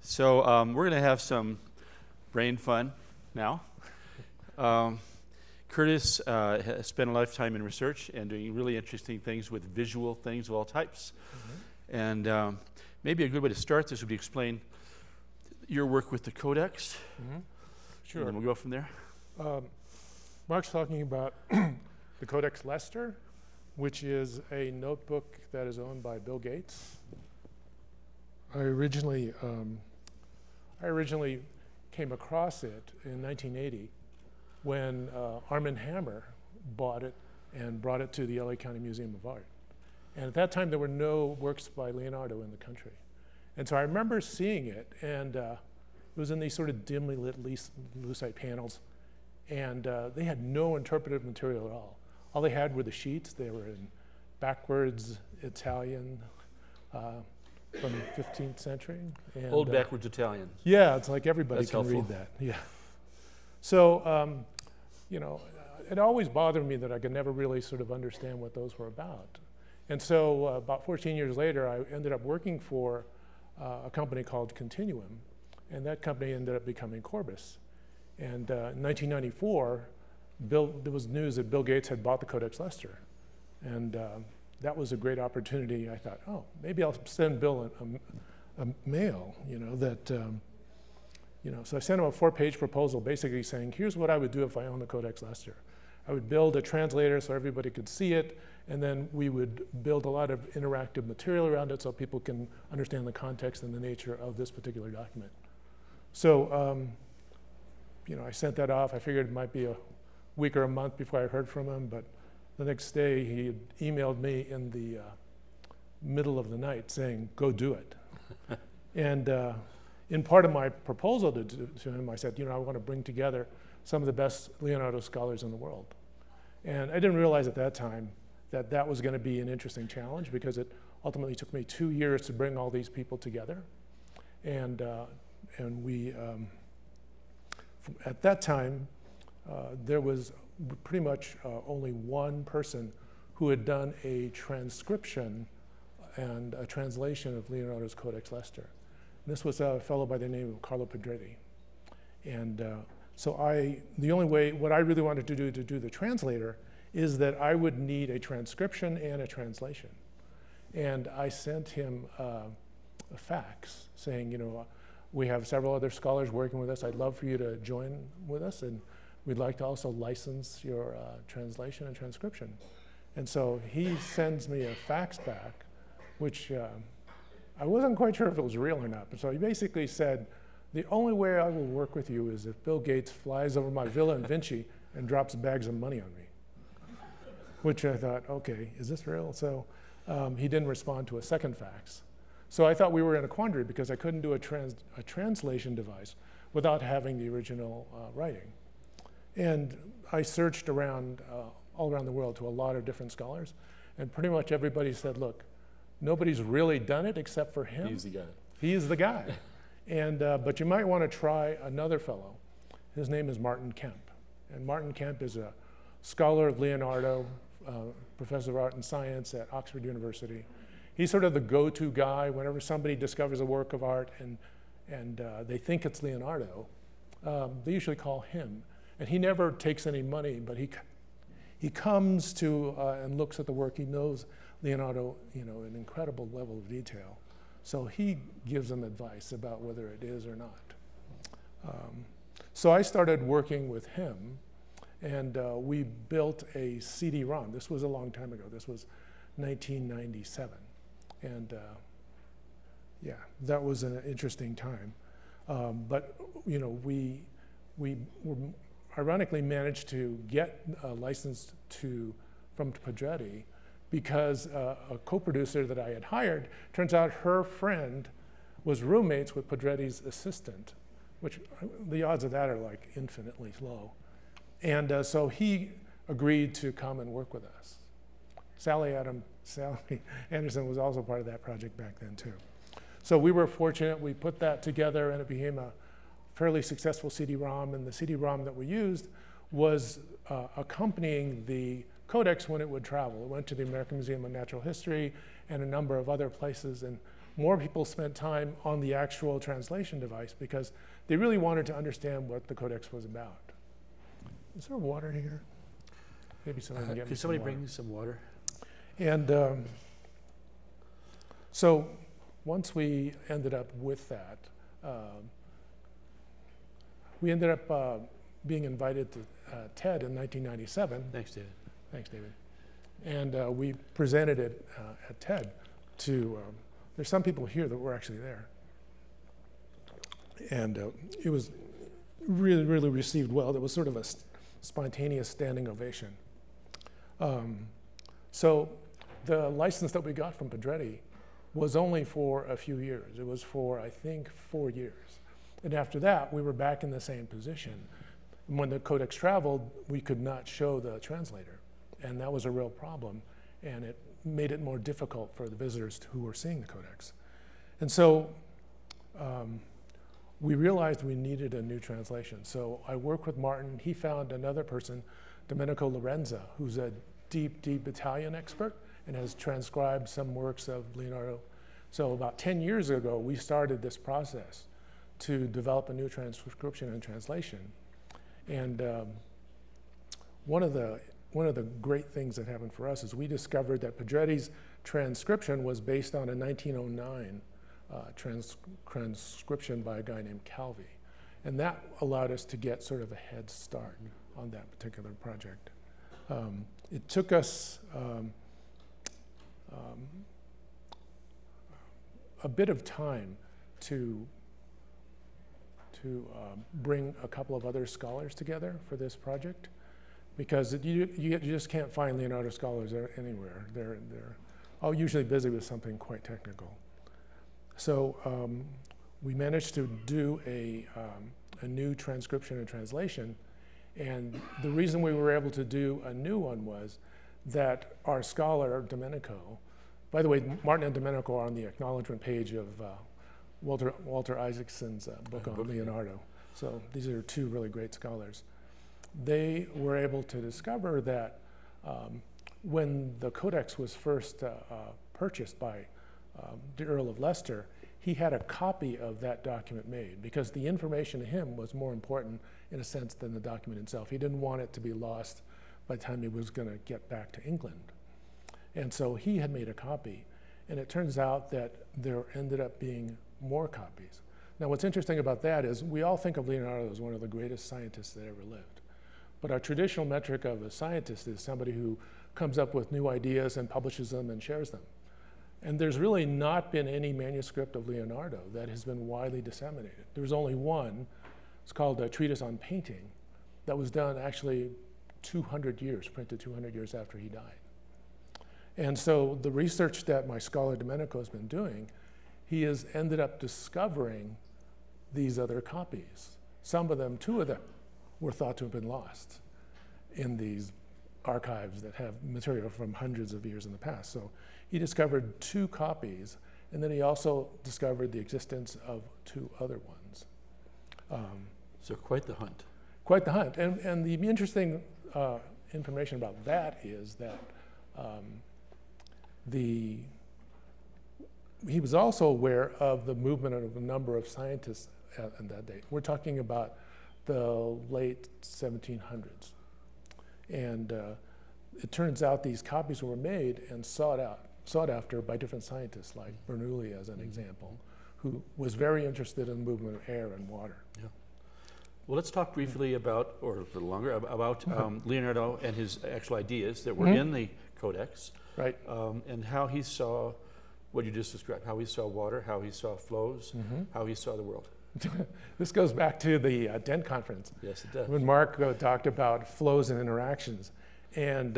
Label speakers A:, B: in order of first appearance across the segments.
A: So we're going to have some brain fun now. Curtis has spent a lifetime in research and doing really interesting things with visual things of all types. Mm-hmm. And maybe a good way to start this would be explain your work with the Codex.
B: Mm-hmm. Sure.
A: And then we'll go from there.
B: Mark's talking about the Codex Leicester, which is a notebook that is owned by Bill Gates. I originally came across it in 1980 when Armand Hammer bought it and brought it to the LA County Museum of Art. And at that time, there were no works by Leonardo in the country. And so I remember seeing it, and it was in these sort of dimly lit lucite panels, and they had no interpretive material at all. All they had were the sheets. They were in backwards Italian from the 15th century. And,
A: Old backwards Italian.
B: Yeah, it's like everybody
A: That's
B: can
A: helpful.
B: read that. Yeah. So, you know, it always bothered me that I could never really sort of understand what those were about. And so about 14 years later, I ended up working for a company called Continuum, and that company ended up becoming Corbis. And in 1994, there was news that Bill Gates had bought the Codex Leicester. And that was a great opportunity. I thought, oh, maybe I'll send Bill a mail, you know, that, you know, so I sent him a 4-page proposal basically saying, here's what I would do if I owned the Codex Leicester. I would build a translator so everybody could see it, and then we would build a lot of interactive material around it so people can understand the context and the nature of this particular document. So, you know, I sent that off. I figured it might be a week or a month before I heard from him, but the next day he had emailed me in the middle of the night saying, go do it. And in part of my proposal to him, I said, you know, I want to bring together some of the best Leonardo scholars in the world. And I didn't realize at that time that that was going to be an interesting challenge, because it ultimately took me 2 years to bring all these people together. And we, at that time, there was pretty much only one person who had done a transcription and a translation of Leonardo's Codex Leicester. And this was a fellow by the name of Carlo Pedretti. And so the only way, what I really wanted to do the translator is that I would need a transcription and a translation. And I sent him a fax saying, you know, we have several other scholars working with us. I'd love for you to join with us, and we'd like to also license your translation and transcription. And so he sends me a fax back, which I wasn't quite sure if it was real or not. But so he basically said, the only way I will work with you is if Bill Gates flies over my villa in Vinci and drops bags of money on me. Which I thought, okay, is this real? So he didn't respond to a second fax. So I thought we were in a quandary, because I couldn't do a translation device without having the original writing. And I searched around, all around the world, to a lot of different scholars, and pretty much everybody said, look, nobody's really done it except for him.
A: He's the guy.
B: He's the guy. And, but you might want to try another fellow. His name is Martin Kemp. And Martin Kemp is a scholar of Leonardo, professor of art and science at Oxford University. He's sort of the go-to guy whenever somebody discovers a work of art and they think it's Leonardo. They usually call him. And he never takes any money, but he comes to and looks at the work. He knows Leonardo, you know, an incredible level of detail. So he gives them advice about whether it is or not. So I started working with him, and we built a CD-ROM. This was a long time ago. This was 1997. And yeah, that was an interesting time. But you know, we ironically managed to get a license from Pedretti, because a co-producer that I had hired, turns out her friend was roommates with Pedretti's assistant, which the odds of that are like infinitely low. And so he agreed to come and work with us. Sally Anderson was also part of that project back then too. So we were fortunate. We put that together, and it became a fairly successful CD-ROM. And the CD-ROM that we used was accompanying the Codex when it would travel. It went to the American Museum of Natural History and a number of other places. And more people spent time on the actual translation device because they really wanted to understand what the Codex was about. Is there water here? Maybe somebody can get me
A: Could
B: some
A: somebody
B: water.
A: bring some water?
B: And so once we ended up with that, we ended up being invited to TED in 1997.
A: Thanks, David.
B: Thanks, David. And we presented it at TED to, there's some people here that were actually there. And it was really, really received well. It was sort of a spontaneous standing ovation. So the license that we got from Pedretti was only for a few years. It was for, I think, 4 years. And after that, we were back in the same position. And when the Codex traveled, we could not show the translator. And that was a real problem. And it made it more difficult for the visitors who were seeing the Codex. And so we realized we needed a new translation. So I worked with Martin. He found another person, Domenico Lorenza, who's a deep, deep Italian expert and has transcribed some works of Leonardo. So about 10 years ago, we started this process to develop a new transcription and translation. And one of the great things that happened for us is we discovered that Pedretti's transcription was based on a 1909 transcription by a guy named Calvi. And that allowed us to get sort of a head start on that particular project. It took us a bit of time to bring a couple of other scholars together for this project, because you just can't find Leonardo scholars anywhere. They're all usually busy with something quite technical. So we managed to do a new transcription and translation, and the reason we were able to do a new one was that our scholar, Domenico, by the way, Martin and Domenico are on the acknowledgement page of Walter Isaacson's book on Leonardo. So these are two really great scholars. They were able to discover that when the Codex was first purchased by the Earl of Leicester, he had a copy of that document made because the information to him was more important in a sense than the document itself. He didn't want it to be lost by the time he was going to get back to England. And so he had made a copy, and it turns out that there ended up being more copies. Now what's interesting about that is we all think of Leonardo as one of the greatest scientists that ever lived. But our traditional metric of a scientist is somebody who comes up with new ideas and publishes them and shares them. And there's really not been any manuscript of Leonardo that has been widely disseminated. There's only one. It's called a Treatise on Painting that was done actually 200 years, printed 200 years after he died. And so the research that my scholar Domenico has been doing, he has ended up discovering these other copies. Some of them, 2 of them, were thought to have been lost in these archives that have material from hundreds of years in the past. So he discovered 2 copies, and then he also discovered the existence of 2 other ones.
A: So quite the hunt.
B: Quite the hunt. And the interesting information about that is that he was also aware of the movement of a number of scientists in that date. We're talking about the late 1700s. And it turns out these copies were made and sought after by different scientists, like Bernoulli as an example, who was very interested in the movement of air and water.
A: Yeah. Well, let's talk briefly about, or a little longer, about Leonardo and his actual ideas that were in the Codex.
B: Right.
A: And how he saw what you just described, how he saw water, how he saw flows, how he saw the world.
B: This goes back to the Dent conference.
A: Yes, it does.
B: When Mark talked about flows and interactions. And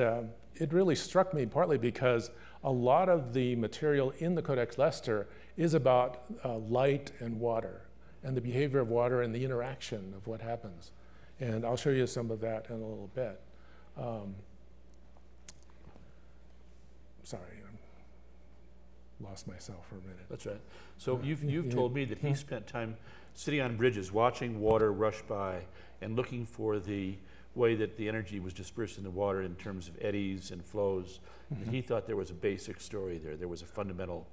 B: it really struck me partly because a lot of the material in the Codex Leicester is about light and water and the behavior of water and the interaction of what happens. And I'll show you some of that in a little bit. Sorry, I lost myself for a minute.
A: That's right. So you've told me that he spent time sitting on bridges, watching water rush by and looking for the way that the energy was dispersed in the water in terms of eddies and flows. And he thought there was a basic story there. There was a fundamental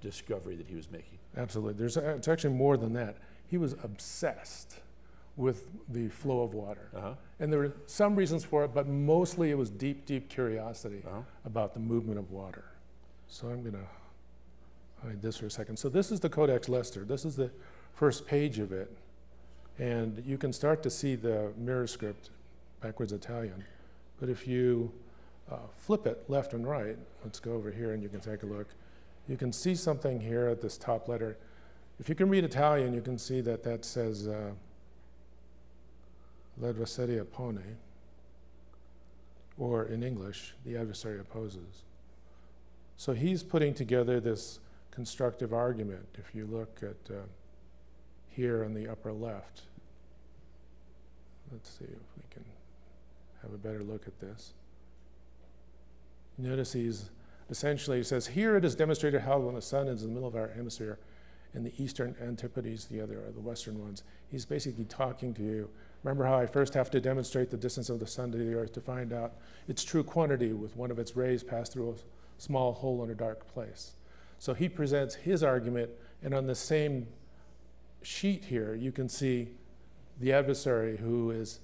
A: discovery that he was making.
B: Absolutely. It's actually more than that. He was obsessed with the flow of water. And there were some reasons for it, but mostly it was deep, deep curiosity about the movement of water. So I'm going to hide this for a second. So this is the Codex Leicester. This is the first page of it. And you can start to see the mirror script, backwards Italian. But if you flip it left and right, let's go over here and you can take a look. You can see something here at this top letter. If you can read Italian, you can see that that says l'adversario oppone, or in English, the adversary opposes. So he's putting together this constructive argument. If you look at here on the upper left, let's see if we can have a better look at this. Notice he's essentially, he says, here it is demonstrated how when the sun is in the middle of our hemisphere and the eastern antipodes, the other are the western ones. He's basically talking to you. Remember how I first have to demonstrate the distance of the sun to the earth to find out its true quantity with one of its rays passed through a small hole in a dark place. So he presents his argument, and on the same sheet here, you can see the adversary who is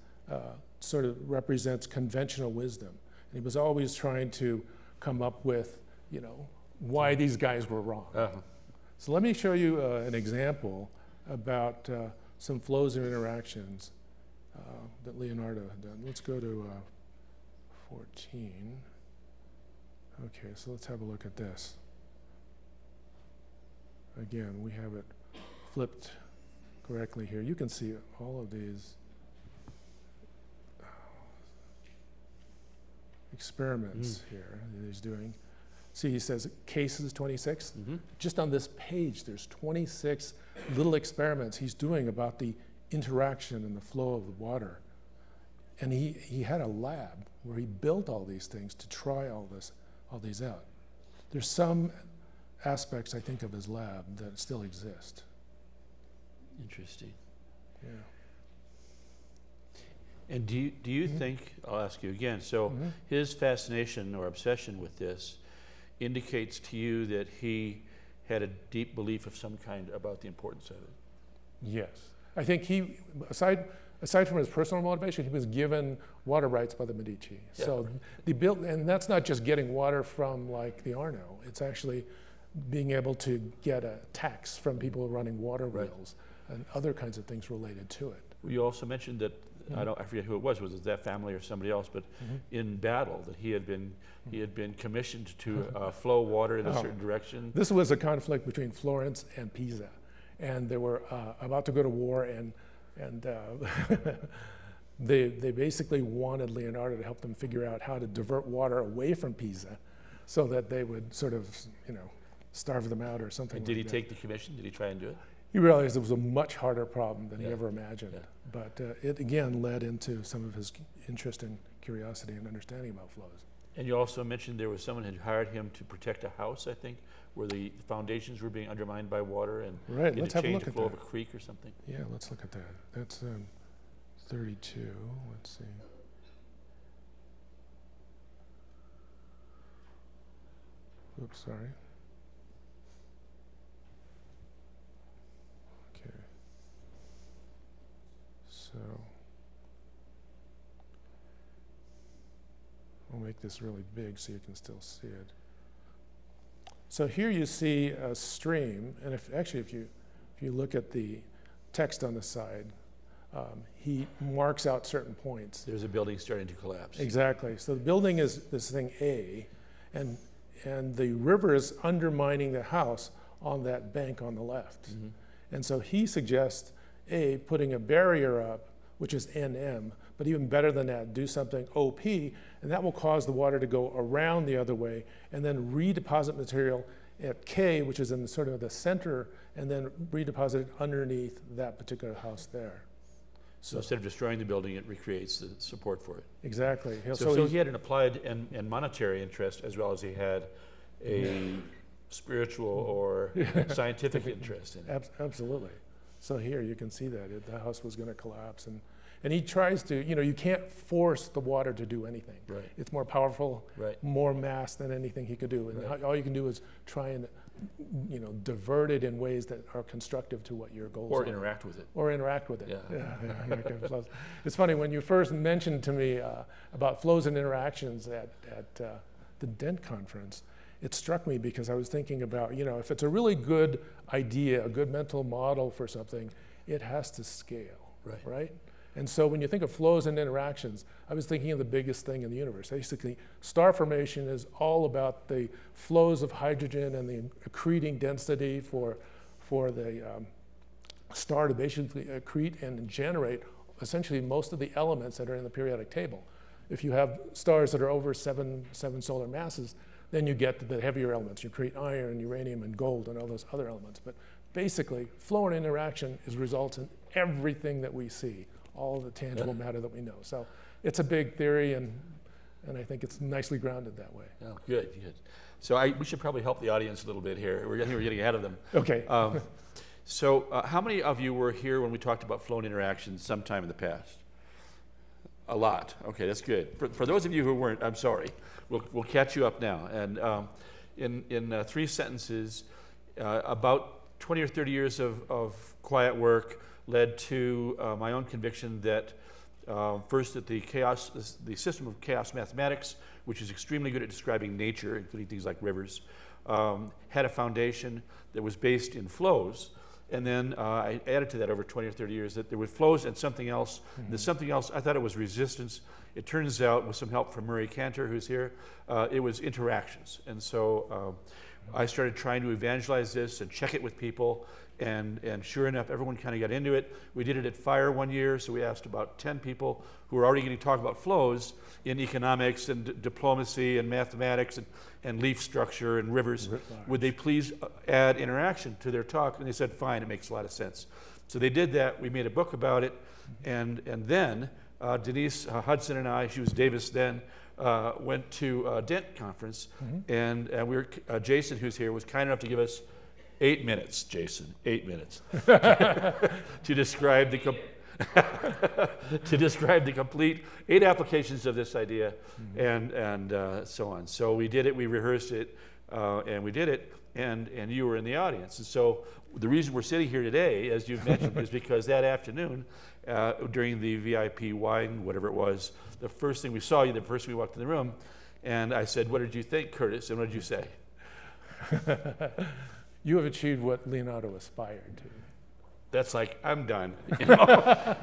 B: sort of represents conventional wisdom. And he was always trying to come up with, you know, why these guys were wrong. So let me show you an example about some flows of interactions that Leonardo had done. Let's go to 14. Okay, so let's have a look at this. Again, we have it flipped correctly here. You can see all of these experiments here that he's doing. See, he says cases 26. Just on this page, there's 26 little experiments he's doing about the interaction and the flow of the water. And he had a lab where he built all these things to try all these out. There's some aspects, I think, of his lab that still exist.
A: Interesting.
B: Yeah.
A: And do you think, I'll ask you again, so his fascination or obsession with this indicates to you that he had a deep belief of some kind about the importance of it?
B: Yes. I think he, aside from his personal motivation, he was given water rights by the Medici.
A: Yeah.
B: So and that's not just getting water from like the Arno, it's actually being able to get a tax from people running water wheels and other kinds of things related to it.
A: You also mentioned that, I forget who it was it that family or somebody else, but in battle that he had been commissioned to flow water in a certain direction.
B: This was a conflict between Florence and Pisa, and they were about to go to war, and they basically wanted Leonardo to help them figure out how to divert water away from Pisa, so that they would sort of, you know, starve them out or something.
A: And did he take the commission? Did he try and do it?
B: He realized it was a much harder problem than he ever imagined. But it again led into some of his interest and curiosity and understanding about flows.
A: And you also mentioned there was someone who had hired him to protect a house, I think, where the foundations were being undermined by water, and
B: right. Let's have a look at
A: the flow
B: that.
A: of a creek or something.
B: Yeah, let's look at that. That's 32. Let's see. Oops, sorry. Okay. So I'll make this really big so you can still see it. So here you see a stream, and if you look at the text on the side, he marks out certain points.
A: There's a building starting to collapse.
B: Exactly. So the building is this thing A, and the river is undermining the house on that bank on the left. And so he suggests A, putting a barrier up, which is NM, but even better than that, do something OP, and that will cause the water to go around the other way, and then redeposit material at K, which is in the sort of the center, and then redeposit it underneath that particular house there.
A: So instead of destroying the building, it recreates the support for it.
B: Exactly.
A: So he had an applied and monetary interest, as well as he had a spiritual or scientific interest in it.
B: Absolutely. So here you can see that the house was going to collapse, And he tries to, you can't force the water to do anything.
A: Right.
B: It's more powerful,
A: right.
B: more mass than anything he could do. And
A: right.
B: all you can do is try and, divert it in ways that are constructive to what your goals are.
A: Or interact with it.
B: Or interact with it.
A: Yeah.
B: It's funny, when you first mentioned to me about flows and interactions at the Dent conference, it struck me because I was thinking about, if it's a really good idea, a good mental model for something, it has to scale, right? And so when you think of flows and interactions, I was thinking of the biggest thing in the universe. Basically, star formation is all about the flows of hydrogen and the accreting density for the star to basically accrete and generate essentially most of the elements that are in the periodic table. If you have stars that are over seven solar masses, then you get the heavier elements. You create iron, uranium, and gold, and all those other elements. But basically, flow and interaction results in everything that we see, all of the tangible matter that we know. So it's a big theory, and I think it's nicely grounded that way.
A: Oh, good. So we should probably help the audience a little bit here. We're getting ahead of them.
B: Okay.
A: So how many of you were here when we talked about flow and interaction sometime in the past? A lot. Okay, that's good. For those of you who weren't, I'm sorry. We'll catch you up now. And in 3 sentences, about 20 or 30 years of quiet work led to my own conviction that first that the system of chaos mathematics, which is extremely good at describing nature, including things like rivers, had a foundation that was based in flows. And then I added to that over 20 or 30 years that there were flows and something else. Mm-hmm. The something else, I thought it was resistance. It turns out, with some help from Murray Cantor, who's here, it was interactions. And so I started trying to evangelize this and check it with people. And sure enough, everyone kind of got into it. We did it at FiRe one year, so we asked about 10 people who were already going to talk about flows in economics and diplomacy and mathematics and leaf structure and rivers. Would they please add interaction to their talk? And they said, fine, it makes a lot of sense. So they did that. We made a book about it. And then Denise Hudson and I, she was Davis then, went to Dent conference. Mm-hmm. And Jason, who's here, was kind enough to give us 8 minutes, Jason, 8 minutes, to describe the complete 8 applications of this idea, mm-hmm. and so on. So we did it, we rehearsed it, and we did it, and you were in the audience. And so the reason we're sitting here today, as you've mentioned, is because that afternoon, during the VIP wine, whatever it was, the first thing we saw you, the first we walked in the room, and I said, "What did you think, Curtis?" And what did you say?
B: You have achieved what Leonardo aspired to.
A: That's like, I'm done.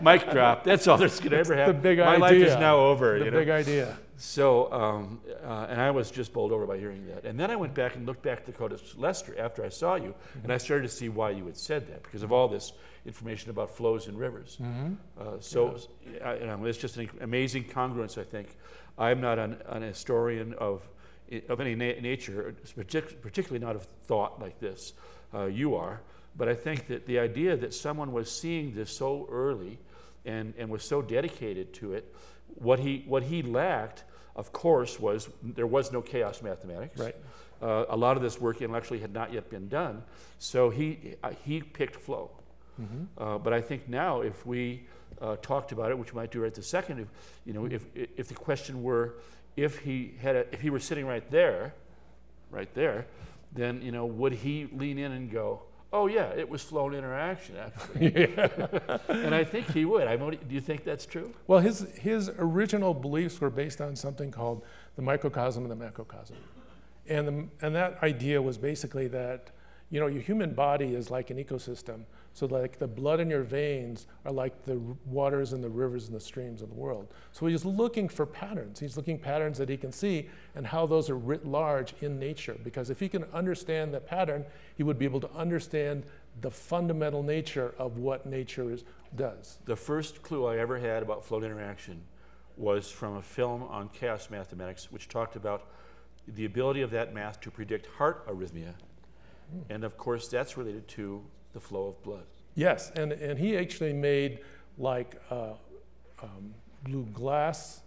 A: Mic drop. That's all there's going to ever happen.
B: The big
A: My
B: idea.
A: life is now over.
B: The big idea.
A: So, and I was just bowled over by hearing that. And then I went back and looked back at the Codex Leicester after I saw you, mm-hmm. and I started to see why you had said that, because of all this information about flows and rivers. Mm-hmm. It's just an amazing congruence, I think. I'm not an historian of any nature, particularly not of thought like this. You are. But I think that the idea that someone was seeing this so early and was so dedicated to it, what he lacked, of course, there was no chaos mathematics.
B: Right.
A: A lot of this work intellectually had not yet been done. So he picked flow. Mm-hmm. But I think now if we talked about it, which we might do right this second, if the question were, if he were sitting right there, then would he lean in and go, "Oh yeah, it was flow and interaction actually"? Yeah. And I think he would. Do you think that's true?
B: Well, his original beliefs were based on something called the microcosm and the macrocosm, and that idea was basically that your human body is like an ecosystem. So like the blood in your veins are like the waters and the rivers and the streams of the world. So he's looking for patterns. He's looking patterns that he can see and how those are writ large in nature. Because if he can understand that pattern, he would be able to understand the fundamental nature of what nature does.
A: The first clue I ever had about flow interaction was from a film on chaos mathematics, which talked about the ability of that math to predict heart arrhythmia. And of course, that's related to the flow of blood.
B: Yes, and he actually made like blue glass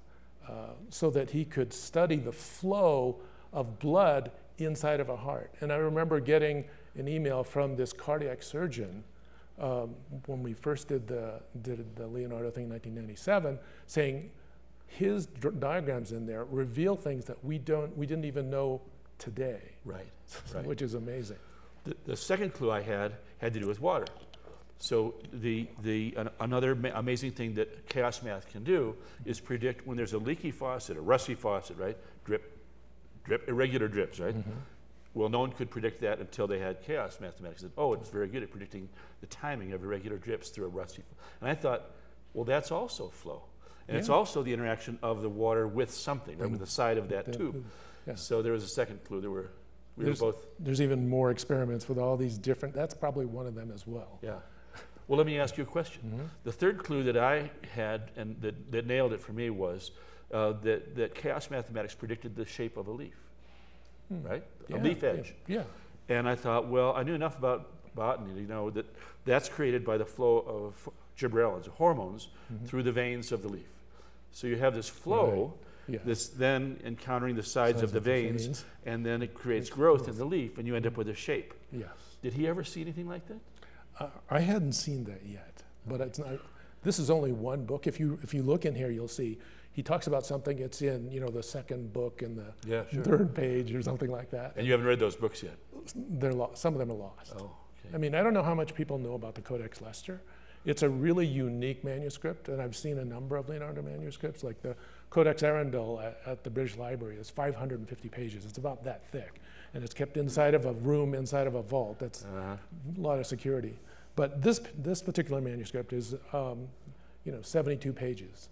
B: so that he could study the flow of blood inside of a heart. And I remember getting an email from this cardiac surgeon when we first did the Leonardo thing in 1997, saying his diagrams in there reveal things that we didn't even know today.
A: Right.
B: Which is amazing.
A: The second clue I had to do with water. So another amazing thing that chaos math can do is predict when there's a leaky faucet, a rusty faucet, right? Drip, drip, irregular drips, right? Mm-hmm. Well, no one could predict that until they had chaos mathematics. Said, oh, it's very good at predicting the timing of irregular drips through a rusty. And I thought, well, that's also flow. And it's also the interaction of the water with something, right, with the side of that tube. Yeah. So there was a second clue. There's
B: even more experiments with all these different, that's probably one of them as well.
A: Yeah. Well, let me ask you a question. Mm-hmm. The third clue that I had, and that nailed it for me, was that chaos mathematics predicted the shape of a leaf, right? Yeah, a leaf edge.
B: Yeah.
A: And I thought, well, I knew enough about botany to know that's created by the flow of gibberellins, hormones, through the veins of the leaf. So you have this flow, this then encountering the sides of the veins, and then it creates growth in the leaf, and you end up with a shape.
B: Yes.
A: Did he ever see anything like that?
B: I hadn't seen that yet, but it's not. This is only one book. If you look in here, you'll see he talks about something. It's in the second book and the third page or something like that.
A: And you haven't read those books yet?
B: Some of them are lost.
A: Oh, okay.
B: I mean, I don't know how much people know about the Codex Leicester. It's a really unique manuscript, and I've seen a number of Leonardo manuscripts, like the Codex Arundel at the British Library is 550 pages. It's about that thick, and it's kept inside of a room, inside of a vault. That's a lot of security. But this particular manuscript is 72 pages,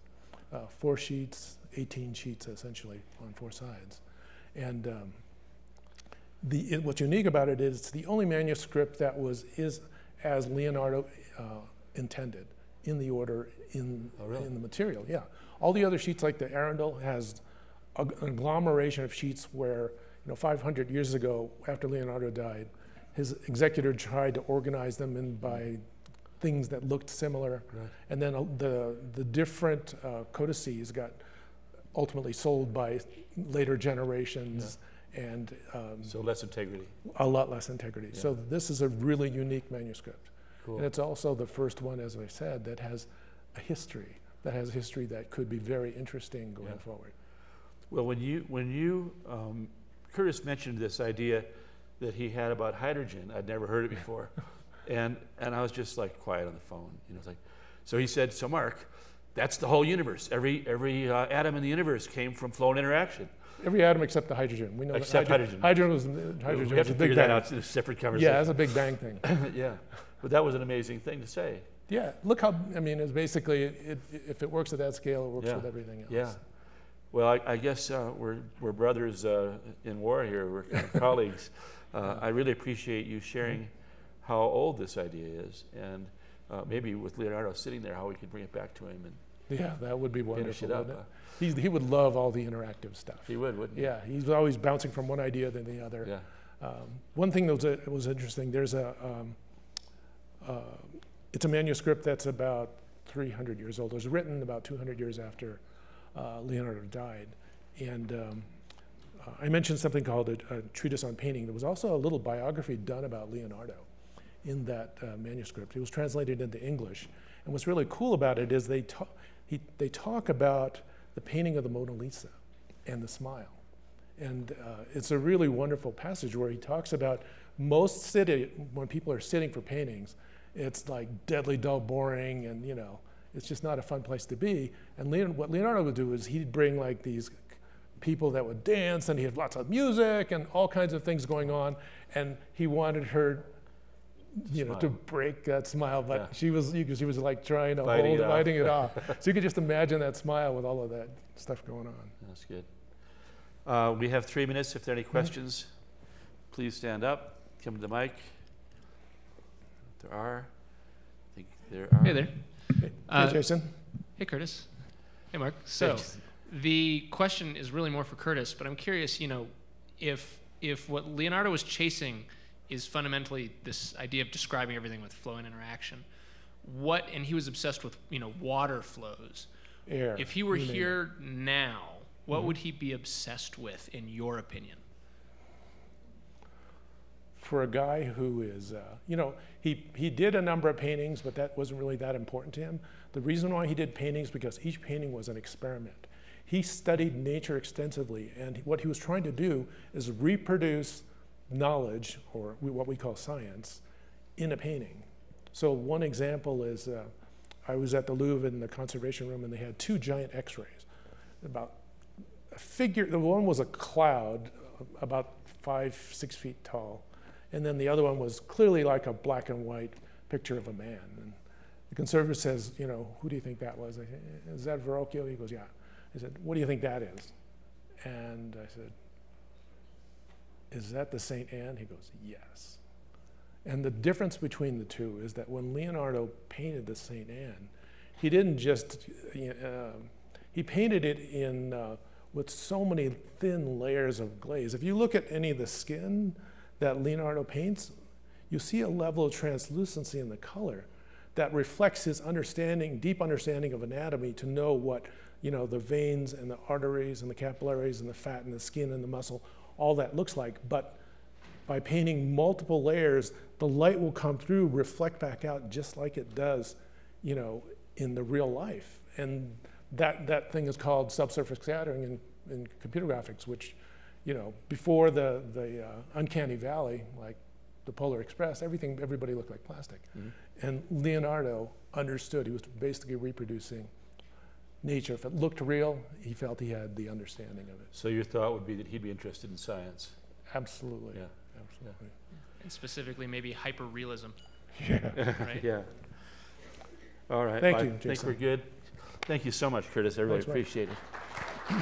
B: 4 sheets, 18 sheets essentially on 4 sides, and what's unique about it is it's the only manuscript that is as Leonardo intended in the order in the material. Yeah, all the other sheets, like the Arundel, has an agglomeration of sheets where 500 years ago, after Leonardo died, his executor tried to organize them by things that looked similar, and then the different codices got ultimately sold by later generations, and
A: so less integrity.
B: A lot less integrity.
A: Yeah.
B: So this is a really unique manuscript.
A: Cool.
B: And it's also the first one, as I said, that has a history. That could be very interesting going forward.
A: Well, when you Curtis mentioned this idea that he had about hydrogen, I'd never heard it before, and I was just like quiet on the phone. It's like, so he said, so Mark, that's the whole universe. Every atom in the universe came from flow and interaction.
B: Every atom except the hydrogen. We know
A: except hydrogen.
B: Hydrogen was
A: we have to figure that out in a separate conversation.
B: Yeah, that's a Big Bang thing.
A: Yeah, but that was an amazing thing to say.
B: Yeah, look how, it's basically, if it works at that scale, it works with everything else.
A: Yeah. Well, I guess we're brothers in war here. We're kind of colleagues. I really appreciate you sharing how old this idea is, and maybe with Leonardo sitting there, how we could bring it back to him. And
B: yeah, that would be wonderful.
A: Finish it up.
B: He would love all the interactive stuff.
A: He would, wouldn't he?
B: Yeah, he's always bouncing from one idea to the other.
A: Yeah.
B: One thing that was interesting, there's it's a manuscript that's about 300 years old. It was written about 200 years after Leonardo died. And I mentioned something called a treatise on painting. There was also a little biography done about Leonardo in that manuscript. It was translated into English. And what's really cool about it is they talk about the painting of the Mona Lisa and the smile. And it's a really wonderful passage where he talks about when people are sitting for paintings, it's like deadly dull, boring, and it's just not a fun place to be. And what Leonardo would do is he'd bring like these people that would dance, and he had lots of music and all kinds of things going on, and he wanted her to break that smile, but she was like trying to fighting it off. So you could just imagine that smile with all of that stuff going on.
A: That's good. We have 3 minutes. If there are any questions, please stand up, come to the mic. There are. I think there are.
C: Hey there.
B: Hey, Jason.
C: Hey, Curtis. Hey, Mark. So the question is really more for Curtis, but I'm curious, if what Leonardo was chasing is fundamentally this idea of describing everything with flow and interaction, and he was obsessed with, water flows.
B: Air.
C: If he were here now, what would he be obsessed with, in your opinion?
B: for a guy who is, you know, he did a number of paintings, but that wasn't really that important to him. The reason why he did paintings because each painting was an experiment. He studied nature extensively, and what he was trying to do is reproduce knowledge, or what we call science, in a painting. So one example is, I was at the Louvre in the conservation room, and they had 2 giant x-rays. About a figure, the one was a cloud about 5-6 feet tall, and then the other one was clearly like a black and white picture of a man. And the conservator says, you know, who do you think that was? I said, is that Verrocchio? He goes, yeah. I said, what do you think that is? And I said, is that the St. Anne? He goes, yes. And the difference between the two is that when Leonardo painted the St. Anne, he didn't just, he painted it in, with so many thin layers of glaze. If you look at any of the skin that Leonardo paints, you see a level of translucency in the color that reflects his understanding, deep understanding of anatomy to know what, you know, the veins and the arteries and the capillaries and the fat and the skin and the muscle, all that looks like. But by painting multiple layers, the light will come through, reflect back out just like it does, you know, in the real life. And that thing is called subsurface scattering in computer graphics, which, you know, before the uncanny valley, like the Polar Express, everybody looked like plastic. Mm-hmm. And Leonardo understood. He was basically reproducing nature. If it looked real, he felt he had the understanding of it.
A: So your thought would be that he'd be interested in science?
B: Absolutely.
A: Yeah.
B: Absolutely.
C: And specifically, maybe hyperrealism.
B: Yeah.
C: Right?
A: Yeah. All right.
B: Thank you,
A: I think
B: Jason.
A: we're good. Thank you so much, Curtis. I really
B: Thanks, Mike.
A: appreciate it.